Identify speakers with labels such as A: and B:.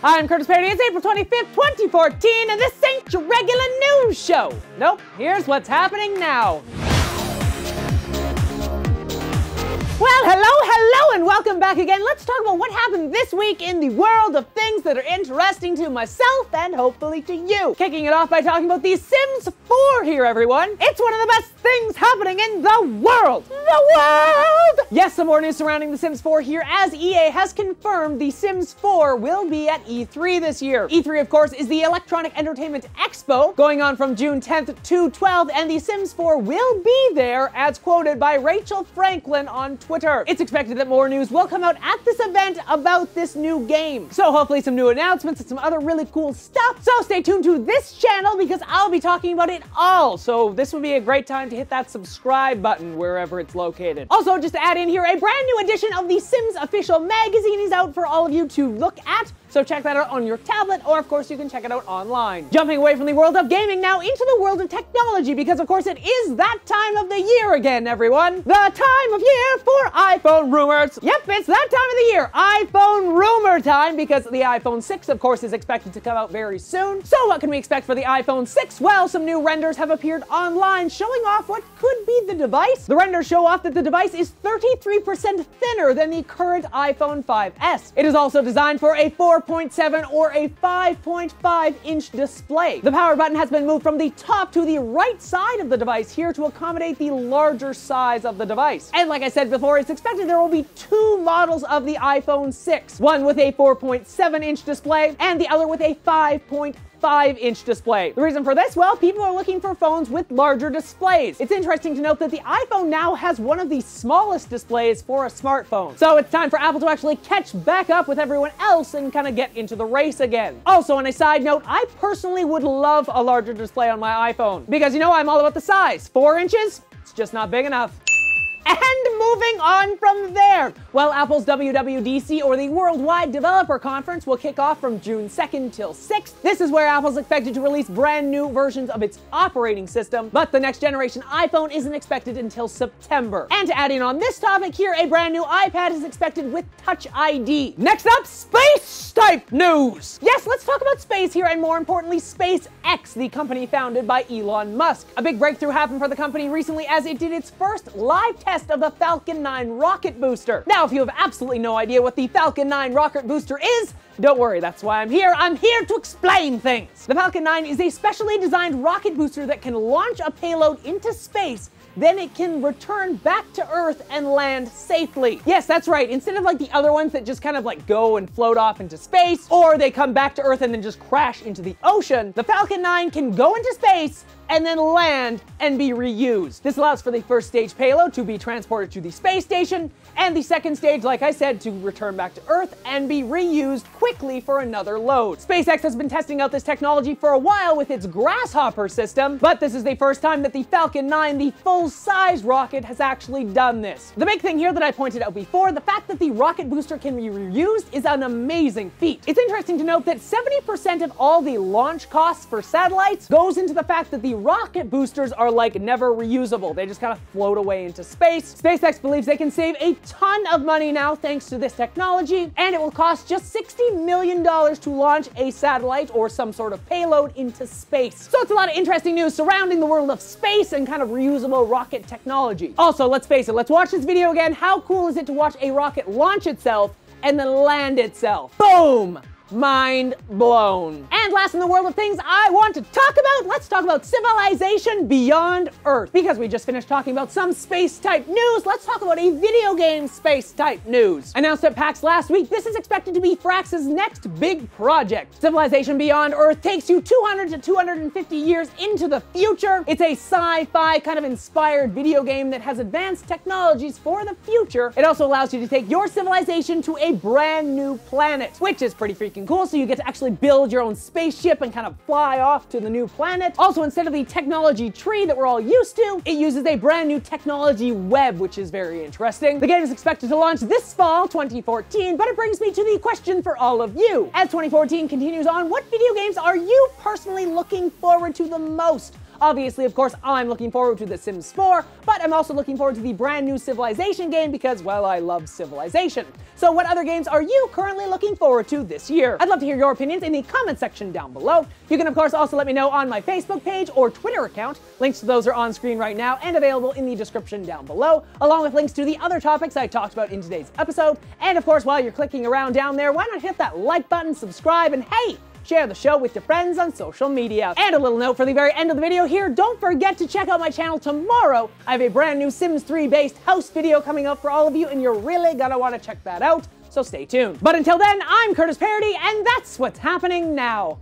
A: I'm Curtis Perry. It's April 25th, 2014, and this ain't your regular news show. Nope, here's what's happening now. Well, hello, and welcome back again. Let's talk about what happened this week in the world of things that are interesting to myself and hopefully to you. Kicking it off by talking about The Sims 4 here, everyone. It's one of the best things happening in the world. Yes, some more news surrounding The Sims 4 here, as EA has confirmed The Sims 4 will be at E3 this year. E3, of course, is the Electronic Entertainment Expo, going on from June 10th to 12th, and The Sims 4 will be there, as quoted by Rachel Franklin on Twitter. It's expected that more news will come out at this event about this new game. So hopefully some new announcements and some other really cool stuff. So stay tuned to this channel because I'll be talking about it all. So this would be a great time to hit that subscribe button wherever it's located. Also, just to add in here, a brand new edition of The Sims official magazine is out for all of you to look at. So check that out on your tablet, or of course you can check it out online. Jumping away from the world of gaming now into the world of technology, because of course it is that time of the year again, everyone. The time of year for iPhone rumors. Yep, it's that time of the year. iPhone rumor time, because the iPhone 6, of course, is expected to come out very soon. So what can we expect for the iPhone 6? Well, some new renders have appeared online showing off what could be the device. The renders show off that the device is 33% thinner than the current iPhone 5S. It is also designed for a 4.7 or a 5.5 inch display. The power button has been moved from the top to the right side of the device here to accommodate the larger size of the device. And like I said before, it's expected there will be two models of the iPhone 6. One with a 4.7 inch display and the other with a 5.5-inch display. The reason for this? Well, people are looking for phones with larger displays. It's interesting to note that the iPhone now has one of the smallest displays for a smartphone. So it's time for Apple to actually catch back up with everyone else and kind of get into the race again. Also, on a side note, I personally would love a larger display on my iPhone because, you know, I'm all about the size. 4 inches? It's just not big enough. And moving on from there, well, Apple's WWDC, or the Worldwide Developer Conference, will kick off from June 2nd till 6th. This is where Apple's expected to release brand new versions of its operating system, but the next generation iPhone isn't expected until September. And to add in on this topic here, a brand new iPad is expected with Touch ID. Next up, space-type news. Yes, let's talk about space here, and more importantly, SpaceX, the company founded by Elon Musk. A big breakthrough happened for the company recently as it did its first live test of the Falcon 9 rocket booster. Now, if you have absolutely no idea what the Falcon 9 rocket booster is, don't worry, that's why I'm here. I'm here to explain things. The Falcon 9 is a specially designed rocket booster that can launch a payload into space. Then it can return back to Earth and land safely. Yes, that's right. Instead of like the other ones that just kind of like go and float off into space, or they come back to Earth and then just crash into the ocean, the Falcon 9 can go into space and then land and be reused. This allows for the first stage payload to be transported to the space station, and the second stage, like I said, to return back to Earth and be reused quickly for another load. SpaceX has been testing out this technology for a while with its Grasshopper system, but this is the first time that the Falcon 9, the full-size rocket, has actually done this. The big thing here that I pointed out before, the fact that the rocket booster can be reused, is an amazing feat. It's interesting to note that 70% of all the launch costs for satellites goes into the fact that the rocket boosters are like never reusable. They just kind of float away into space. SpaceX believes they can save a ton of money now thanks to this technology, and it will cost just $60 million to launch a satellite or some sort of payload into space. So it's a lot of interesting news surrounding the world of space and kind of reusable rocket technology. Also, let's face it, let's watch this video again. How cool is it to watch a rocket launch itself and then land itself? Boom! Mind blown. And last in the world of things I want to talk about, let's talk about civilization beyond Earth. Because we just finished talking about some space-type news, let's talk about a video game space-type news. Announced at PAX last week, this is expected to be Frax's next big project. Civilization Beyond Earth takes you 200 to 250 years into the future. It's a sci-fi kind of inspired video game that has advanced technologies for the future. It also allows you to take your civilization to a brand new planet, which is pretty freaking cool. So you get to actually build your own spaceship and kind of fly off to the new planet. Also, instead of the technology tree that we're all used to, it uses a brand new technology web, which is very interesting. The game is expected to launch this fall, 2014, but it brings me to the question for all of you. As 2014 continues on, what video games are you personally looking forward to the most? Obviously, of course, I'm looking forward to The Sims 4, but I'm also looking forward to the brand new Civilization game because, well, I love Civilization. So what other games are you currently looking forward to this year? I'd love to hear your opinions in the comment section down below. You can, of course, also let me know on my Facebook page or Twitter account. Links to those are on screen right now and available in the description down below, along with links to the other topics I talked about in today's episode. And of course, while you're clicking around down there, why not hit that like button, subscribe, and hey, share the show with your friends on social media. And a little note for the very end of the video here, don't forget to check out my channel tomorrow. I have a brand new Sims 3 based house video coming up for all of you, and you're really gonna wanna check that out, so stay tuned. But until then, I'm Curtis Parody, and that's what's happening now.